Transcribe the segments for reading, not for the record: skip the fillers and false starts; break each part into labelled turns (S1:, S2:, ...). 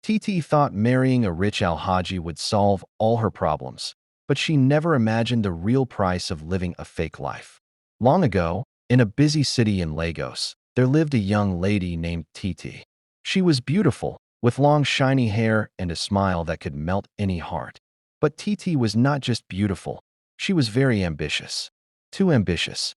S1: Titi thought marrying a rich Alhaji would solve all her problems, but she never imagined the real price of living a fake life. Long ago, in a busy city in Lagos, there lived a young lady named Titi. She was beautiful, with long shiny hair and a smile that could melt any heart. But Titi was not just beautiful, she was very ambitious. Too ambitious.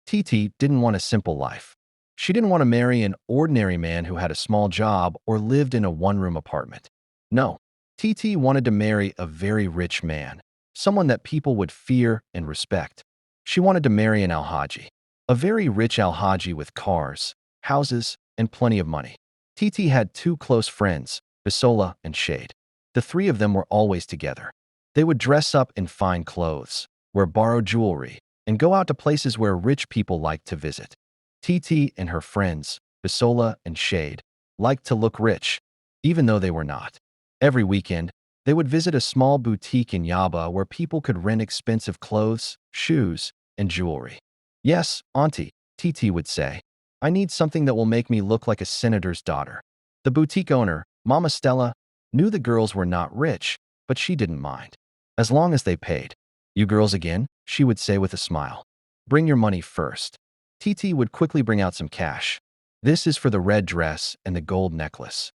S1: Titi didn't want a simple life. She didn't want to marry an ordinary man who had a small job or lived in a one-room apartment. No, Titi wanted to marry a very rich man, someone that people would fear and respect. She wanted to marry an Alhaji, a very rich Alhaji with cars, houses, and plenty of money. Titi had two close friends, Bisola and Shade. The three of them were always together. They would dress up in fine clothes, wear borrowed jewelry, and go out to places where rich people liked to visit. Titi and her friends, Bisola and Shade, liked to look rich, even though they were not. Every weekend, they would visit a small boutique in Yaba where people could rent expensive clothes, shoes, and jewelry. "Yes, Auntie," Titi would say. "I need something that will make me look like a senator's daughter." The boutique owner, Mama Stella, knew the girls were not rich, but she didn't mind. As long as they paid. "You girls again?" she would say with a smile. "Bring your money first." Titi would quickly bring out some cash. "This is for the red dress and the gold necklace."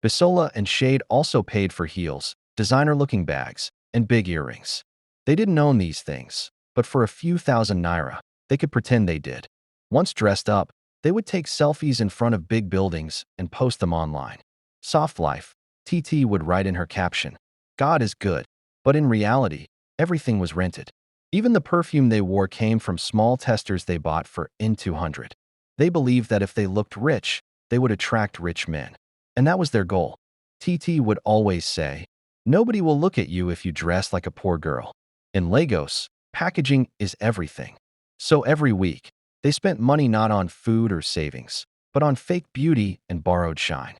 S1: Bisola and Shade also paid for heels, designer-looking bags, and big earrings. They didn't own these things, but for a few thousand naira, they could pretend they did. Once dressed up, they would take selfies in front of big buildings and post them online. "Soft life," Titi would write in her caption. "God is good." But in reality, everything was rented. Even the perfume they wore came from small testers they bought for N200. They believed that if they looked rich, they would attract rich men. And that was their goal. Titi would always say, "Nobody will look at you if you dress like a poor girl." In Lagos, packaging is everything. So every week, they spent money not on food or savings, but on fake beauty and borrowed shine.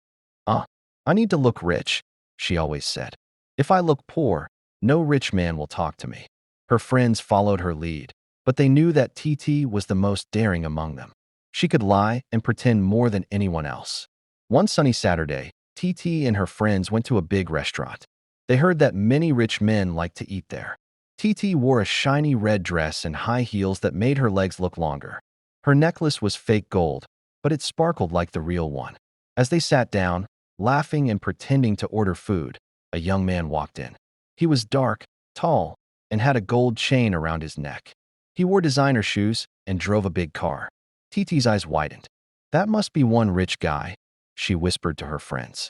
S1: I need to look rich," she always said. "If I look poor, no rich man will talk to me." Her friends followed her lead, but they knew that Titi was the most daring among them. She could lie and pretend more than anyone else. One sunny Saturday, Titi and her friends went to a big restaurant. They heard that many rich men liked to eat there. Titi wore a shiny red dress and high heels that made her legs look longer. Her necklace was fake gold, but it sparkled like the real one. As they sat down, laughing and pretending to order food, a young man walked in. He was dark, tall, and had a gold chain around his neck. He wore designer shoes and drove a big car. Titi's eyes widened. "That must be one rich guy," she whispered to her friends.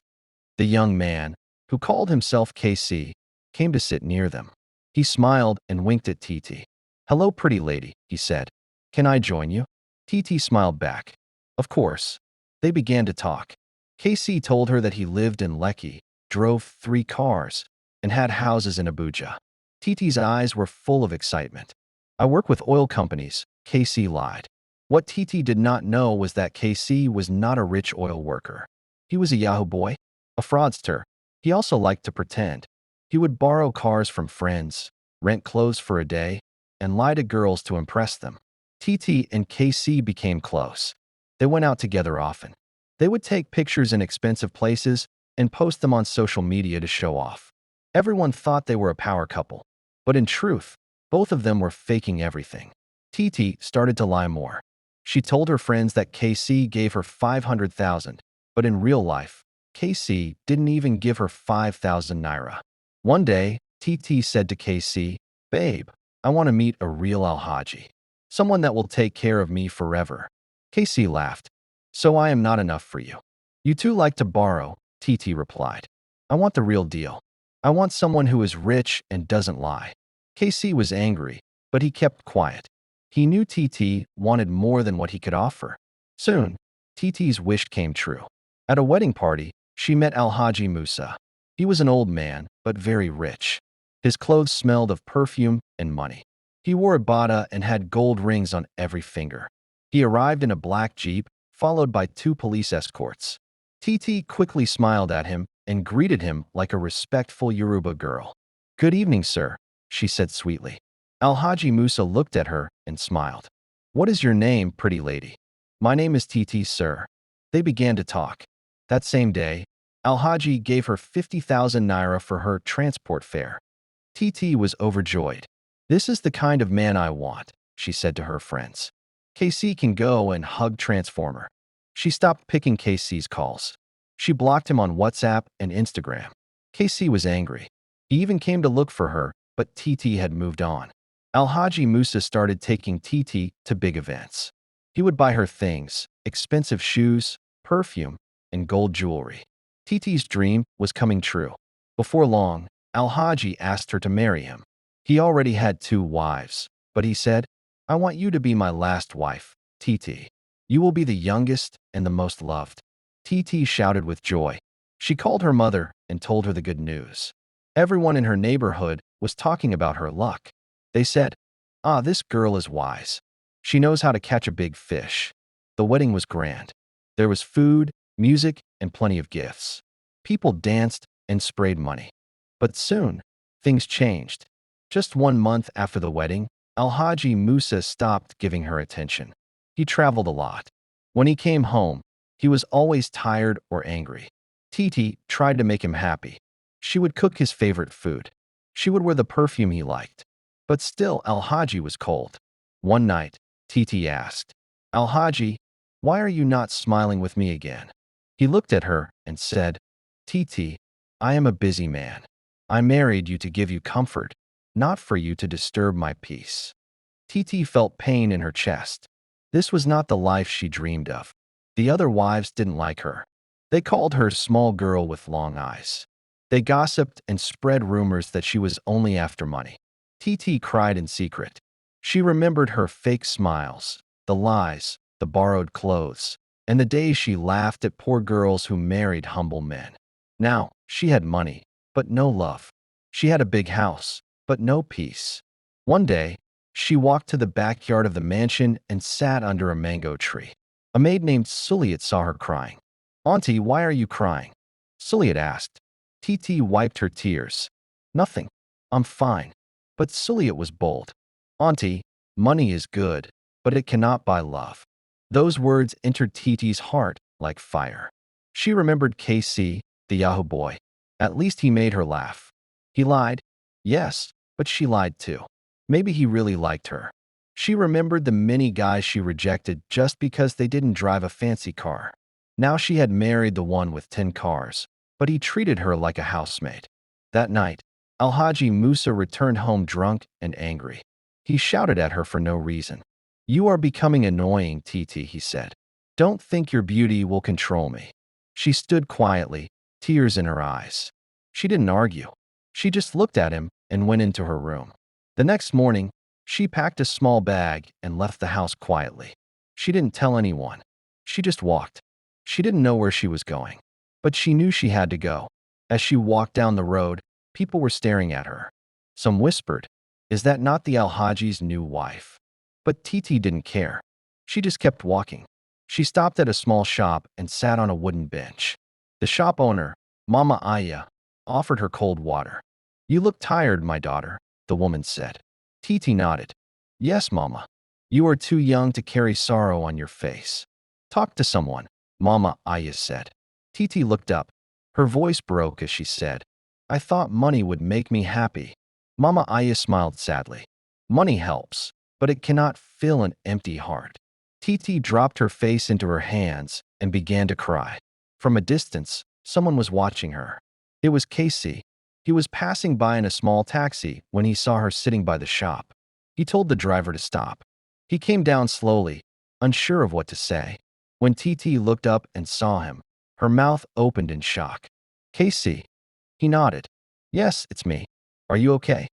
S1: The young man, who called himself KC, came to sit near them. He smiled and winked at Titi. "Hello, pretty lady," he said. "Can I join you?" Titi smiled back. "Of course." They began to talk. KC told her that he lived in Lekki, drove 3 cars, and had houses in Abuja. Titi's eyes were full of excitement. "I work with oil companies," KC lied. What Titi did not know was that KC was not a rich oil worker. He was a Yahoo boy, a fraudster. He also liked to pretend. He would borrow cars from friends, rent clothes for a day, and lie to girls to impress them. Titi and KC became close. They went out together often. They would take pictures in expensive places and post them on social media to show off. Everyone thought they were a power couple. But in truth, both of them were faking everything. Titi started to lie more. She told her friends that KC gave her 500,000, but in real life, KC didn't even give her 5,000 naira. One day, Titi said to KC, "Babe, I want to meet a real Alhaji, someone that will take care of me forever." KC laughed. "So I am not enough for you. You too like to borrow," Titi replied. "I want the real deal. I want someone who is rich and doesn't lie." KC was angry, but he kept quiet. He knew Titi wanted more than what he could offer. Soon, Titi's wish came true. At a wedding party, she met Alhaji Musa. He was an old man, but very rich. His clothes smelled of perfume and money. He wore a bata and had gold rings on every finger. He arrived in a black jeep, followed by 2 police escorts. Titi quickly smiled at him and greeted him like a respectful Yoruba girl. "Good evening, sir," she said sweetly. Alhaji Musa looked at her and smiled. "What is your name, pretty lady?" "My name is Titi, sir." They began to talk. That same day, Alhaji gave her 50,000 naira for her transport fare. Titi was overjoyed. "This is the kind of man I want," she said to her friends. KC can go and hug Transformer. She stopped picking KC's calls. She blocked him on WhatsApp and Instagram. KC was angry. He even came to look for her, but Titi had moved on. Alhaji Musa started taking Titi to big events. He would buy her things, expensive shoes, perfume, and gold jewelry. Titi's dream was coming true. Before long, Alhaji asked her to marry him. He already had 2 wives, but he said, "I want you to be my last wife, Titi. You will be the youngest and the most loved." Titi shouted with joy. She called her mother and told her the good news. Everyone in her neighborhood was talking about her luck. They said, "Ah, this girl is wise. She knows how to catch a big fish." The wedding was grand. There was food, music, and plenty of gifts. People danced and sprayed money. But soon, things changed. Just 1 month after the wedding, Alhaji Musa stopped giving her attention. He traveled a lot. When he came home, he was always tired or angry. Titi tried to make him happy. She would cook his favorite food. She would wear the perfume he liked. But still, Alhaji was cold. One night, Titi asked, "Alhaji, why are you not smiling with me again?" He looked at her and said, "Titi, I am a busy man. I married you to give you comfort, not for you to disturb my peace." Titi felt pain in her chest. This was not the life she dreamed of. The other wives didn't like her. They called her small girl with long eyes. They gossiped and spread rumors that she was only after money. Titi cried in secret. She remembered her fake smiles, the lies, the borrowed clothes, and the days she laughed at poor girls who married humble men. Now, she had money, but no love. She had a big house, but no peace. One day, she walked to the backyard of the mansion and sat under a mango tree. A maid named Suliat saw her crying. "Auntie, why are you crying?" Suliat asked. Titi wiped her tears. "Nothing. I'm fine." But Suliat was bold. "Auntie, money is good, but it cannot buy love." Those words entered Titi's heart like fire. She remembered KC, the Yahoo boy. At least he made her laugh. He lied, yes, but she lied too. Maybe he really liked her. She remembered the many guys she rejected just because they didn't drive a fancy car. Now she had married the one with 10 cars, but he treated her like a housemaid. That night, Alhaji Musa returned home drunk and angry. He shouted at her for no reason. "You are becoming annoying, Titi," he said. "Don't think your beauty will control me." She stood quietly, tears in her eyes. She didn't argue. She just looked at him and went into her room. The next morning, she packed a small bag and left the house quietly. She didn't tell anyone. She just walked. She didn't know where she was going, but she knew she had to go. As she walked down the road, people were staring at her. Some whispered, "Is that not the Alhaji's new wife?" But Titi didn't care. She just kept walking. She stopped at a small shop and sat on a wooden bench. The shop owner, Mama Aya, offered her cold water. "You look tired, my daughter," the woman said. Titi nodded. "Yes, Mama. You are too young to carry sorrow on your face. Talk to someone," Mama Aya said. Titi looked up. Her voice broke as she said, "I thought money would make me happy." Mama Aya smiled sadly. "Money helps, but it cannot fill an empty heart." Titi dropped her face into her hands and began to cry. From a distance, someone was watching her. It was Casey. He was passing by in a small taxi when he saw her sitting by the shop. He told the driver to stop. He came down slowly, unsure of what to say. When Titi looked up and saw him, her mouth opened in shock. "Casey." He nodded. "Yes, it's me. Are you okay?"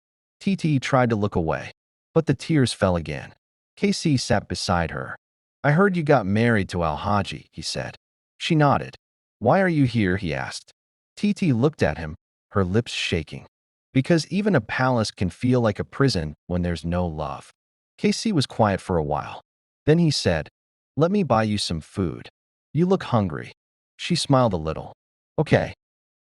S1: Titi tried to look away, but the tears fell again. Casey sat beside her. "I heard you got married to Alhaji," he said. She nodded. "Why are you here?" he asked. Titi looked at him, her lips shaking. "Because even a palace can feel like a prison when there's no love." Casey was quiet for a while. Then he said, "Let me buy you some food. You look hungry." She smiled a little. "Okay."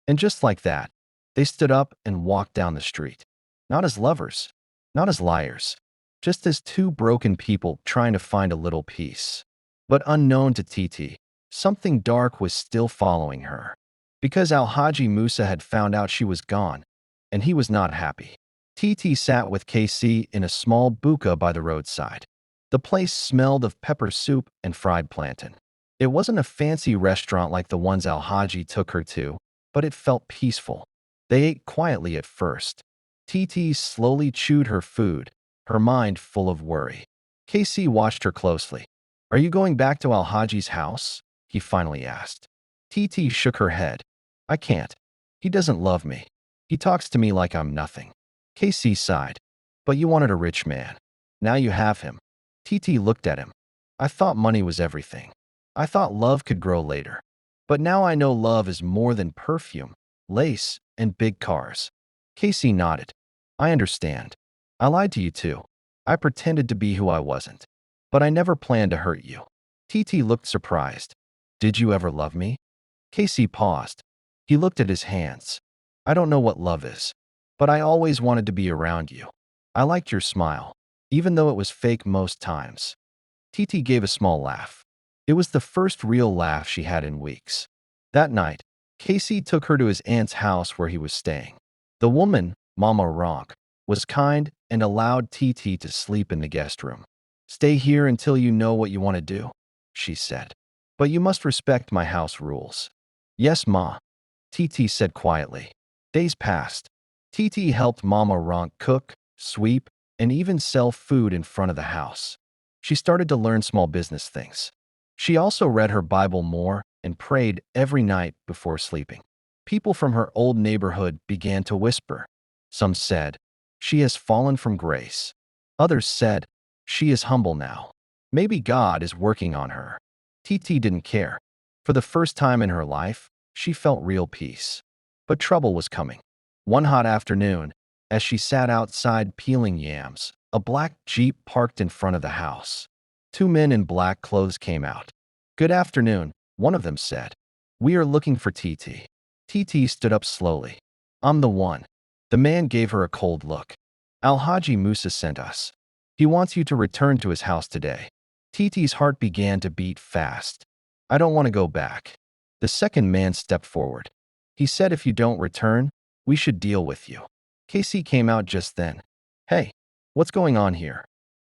S1: And just like that, they stood up and walked down the street. Not as lovers, not as liars, just as two broken people trying to find a little peace. But unknown to Titi, something dark was still following her. because Alhaji Musa had found out she was gone, and he was not happy. Titi sat with KC in a small buka by the roadside. The place smelled of pepper soup and fried plantain. It wasn't a fancy restaurant like the ones Alhaji took her to, but it felt peaceful. They ate quietly at first. Titi slowly chewed her food, her mind full of worry. KC watched her closely. "Are you going back to Alhaji's house?" he finally asked. Titi shook her head. "I can't. He doesn't love me. He talks to me like I'm nothing." KC sighed. "But you wanted a rich man. Now you have him." Titi looked at him. "I thought money was everything. I thought love could grow later. But now I know love is more than perfume, lace, and big cars." KC nodded. "I understand. I lied to you too. I pretended to be who I wasn't. But I never planned to hurt you." Titi looked surprised. "Did you ever love me?" KC paused. He looked at his hands. "I don't know what love is. But I always wanted to be around you. I liked your smile, even though it was fake most times." Titi gave a small laugh. It was the first real laugh she had in weeks. That night, Casey took her to his aunt's house where he was staying. The woman, Mama Ronk, was kind and allowed Titi to sleep in the guest room. "Stay here until you know what you want to do," she said. "But you must respect my house rules." "Yes, Ma," Titi said quietly. Days passed. Titi helped Mama Ronk cook, sweep, and even sell food in front of the house. She started to learn small business things. She also read her Bible more and prayed every night before sleeping. People from her old neighborhood began to whisper. Some said, "She has fallen from grace." Others said, "She is humble now. Maybe God is working on her." Titi didn't care. For the first time in her life, she felt real peace. But trouble was coming. One hot afternoon, as she sat outside peeling yams, a black Jeep parked in front of the house. Two men in black clothes came out. "Good afternoon," one of them said. "We are looking for Titi." Titi stood up slowly. "I'm the one." The man gave her a cold look. "Alhaji Musa sent us. He wants you to return to his house today." Titi's heart began to beat fast. "I don't want to go back." The second man stepped forward. He said, "If you don't return, we should deal with you." Casey came out just then. "Hey, what's going on here?"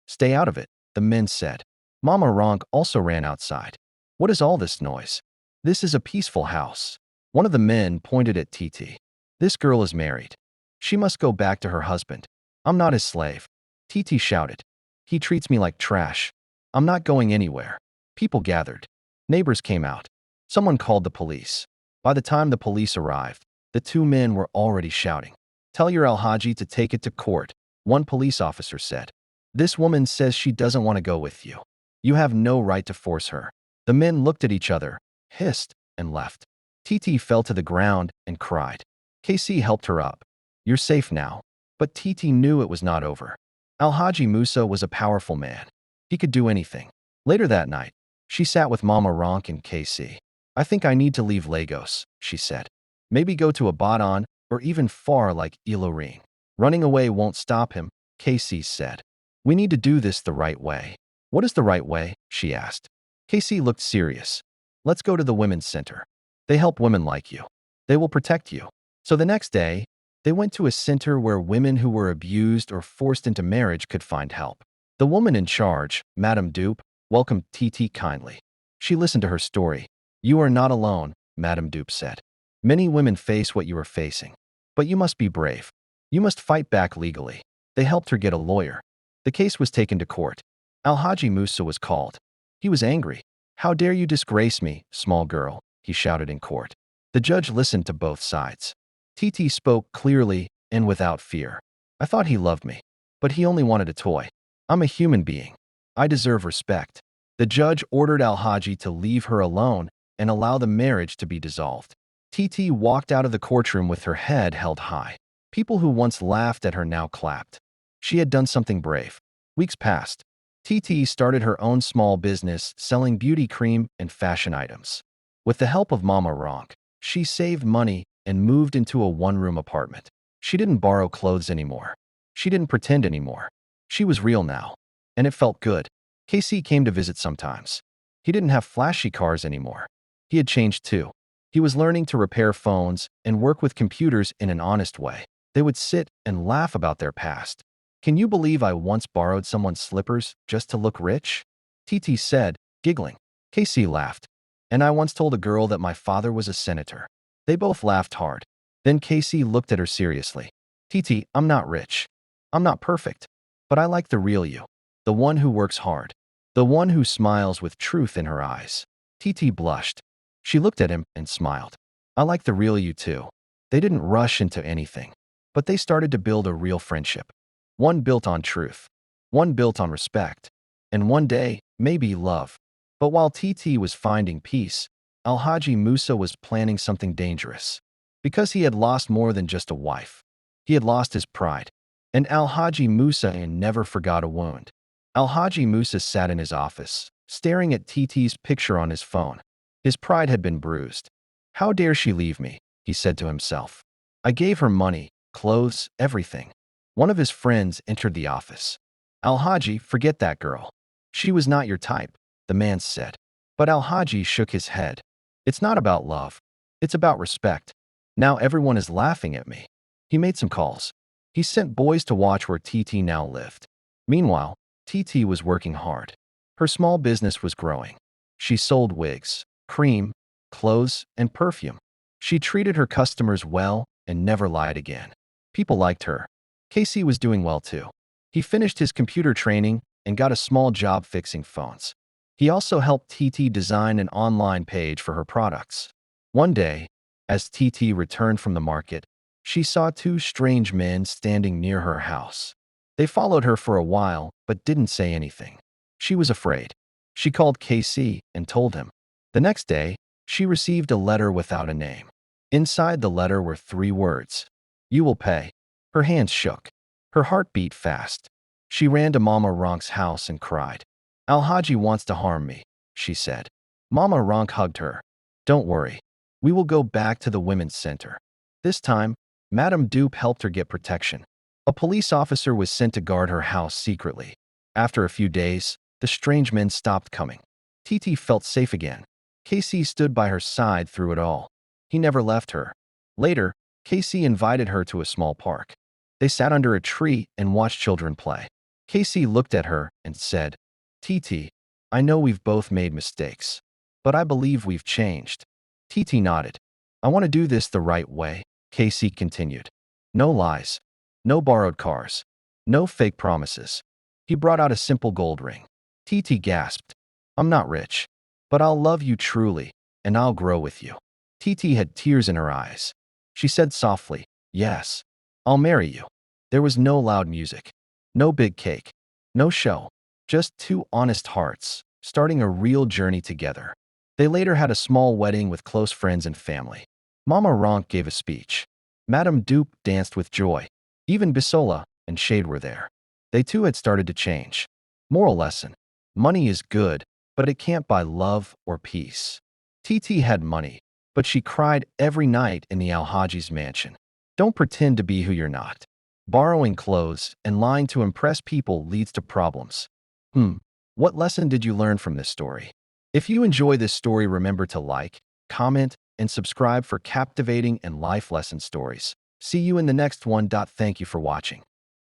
S1: "Stay out of it," the men said. Mama Ronk also ran outside. "What is all this noise? This is a peaceful house." One of the men pointed at Titi. "This girl is married. She must go back to her husband. I'm not his slave." Titi shouted. "He treats me like trash. I'm not going anywhere." People gathered. Neighbors came out. Someone called the police. By the time the police arrived, the two men were already shouting. "Tell your Alhaji to take it to court," one police officer said. "This woman says she doesn't want to go with you. You have no right to force her." The men looked at each other, hissed, and left. Titi fell to the ground and cried. Casey helped her up. "You're safe now." But Titi knew it was not over. Alhaji Musa was a powerful man. He could do anything. Later that night, she sat with Mama Ronk and Casey. "I think I need to leave Lagos," she said. "Maybe go to Ibadan or even far like Ilorin." "Running away won't stop him," Casey said. "We need to do this the right way." "What is the right way?" she asked. Casey looked serious. "Let's go to the women's center. They help women like you. They will protect you." So the next day, they went to a center where women who were abused or forced into marriage could find help. The woman in charge, Madame Dupe, welcomed Titi kindly. She listened to her story. "You are not alone," Madame Dupe said. "Many women face what you are facing. But you must be brave. You must fight back legally." They helped her get a lawyer. The case was taken to court. Alhaji Musa was called. He was angry. "How dare you disgrace me, small girl," he shouted in court. The judge listened to both sides. Titi spoke clearly and without fear. "I thought he loved me, but he only wanted a toy. I'm a human being. I deserve respect." The judge ordered Alhaji to leave her alone and allow the marriage to be dissolved. Titi walked out of the courtroom with her head held high. People who once laughed at her now clapped. She had done something brave. Weeks passed. Titi started her own small business selling beauty cream and fashion items. With the help of Mama Ronk, she saved money and moved into a one-room apartment. She didn't borrow clothes anymore. She didn't pretend anymore. She was real now. And it felt good. Casey came to visit sometimes. He didn't have flashy cars anymore. He had changed too. He was learning to repair phones and work with computers in an honest way. They would sit and laugh about their past. Can you believe I once borrowed someone's slippers just to look rich? Titi said, giggling. Casey laughed. And I once told a girl that my father was a senator. They both laughed hard. Then Casey looked at her seriously. Titi, I'm not rich. I'm not perfect. But I like the real you. The one who works hard. The one who smiles with truth in her eyes. Titi blushed. She looked at him and smiled. I like the real you too. They didn't rush into anything, but they started to build a real friendship. One built on truth. One built on respect. And one day, maybe love. But while Titi was finding peace, Alhaji Musa was planning something dangerous. Because he had lost more than just a wife. He had lost his pride. And Alhaji Musa never forgot a wound. Alhaji Musa sat in his office, staring at Titi's picture on his phone. His pride had been bruised. How dare she leave me, he said to himself. I gave her money, clothes, everything. One of his friends entered the office. Alhaji, forget that girl. She was not your type, the man said. But Alhaji shook his head. It's not about love. It's about respect. Now everyone is laughing at me. He made some calls. He sent boys to watch where Titi now lived. Meanwhile, Titi was working hard. Her small business was growing. She sold wigs, cream, clothes, and perfume. She treated her customers well and never lied again. People liked her. Casey was doing well too. He finished his computer training and got a small job fixing phones. He also helped Titi design an online page for her products. One day, as Titi returned from the market, she saw two strange men standing near her house. They followed her for a while, but didn't say anything. She was afraid. She called Casey and told him. The next day, she received a letter without a name. Inside the letter were 3 words. You will pay. Her hands shook. Her heart beat fast. She ran to Mama Ronk's house and cried. Alhaji wants to harm me, she said. Mama Ronk hugged her. Don't worry. We will go back to the women's center. This time, Madame Dupe helped her get protection. A police officer was sent to guard her house secretly. After a few days, the strange men stopped coming. Titi felt safe again. Casey stood by her side through it all. He never left her. Later, Casey invited her to a small park. They sat under a tree and watched children play. Casey looked at her and said, Titi, I know we've both made mistakes, but I believe we've changed. Titi nodded. I want to do this the right way, Casey continued. No lies. No borrowed cars. No fake promises. He brought out a simple gold ring. Titi gasped. I'm not rich, but I'll love you truly, and I'll grow with you. Titi had tears in her eyes. She said softly, yes, I'll marry you. There was no loud music, no big cake, no show, just 2 honest hearts, starting a real journey together. They later had a small wedding with close friends and family. Mama Ronk gave a speech. Madame Dupe danced with joy. Even Bisola and Shade were there. They too had started to change. Moral lesson. Money is good, but it can't buy love or peace. Titi had money, but she cried every night in the Alhaji's mansion. Don't pretend to be who you're not. Borrowing clothes and lying to impress people leads to problems. What lesson did you learn from this story? If you enjoy this story, remember to like, comment, and subscribe for captivating and life lesson stories. See you in the next one. Thank you for watching.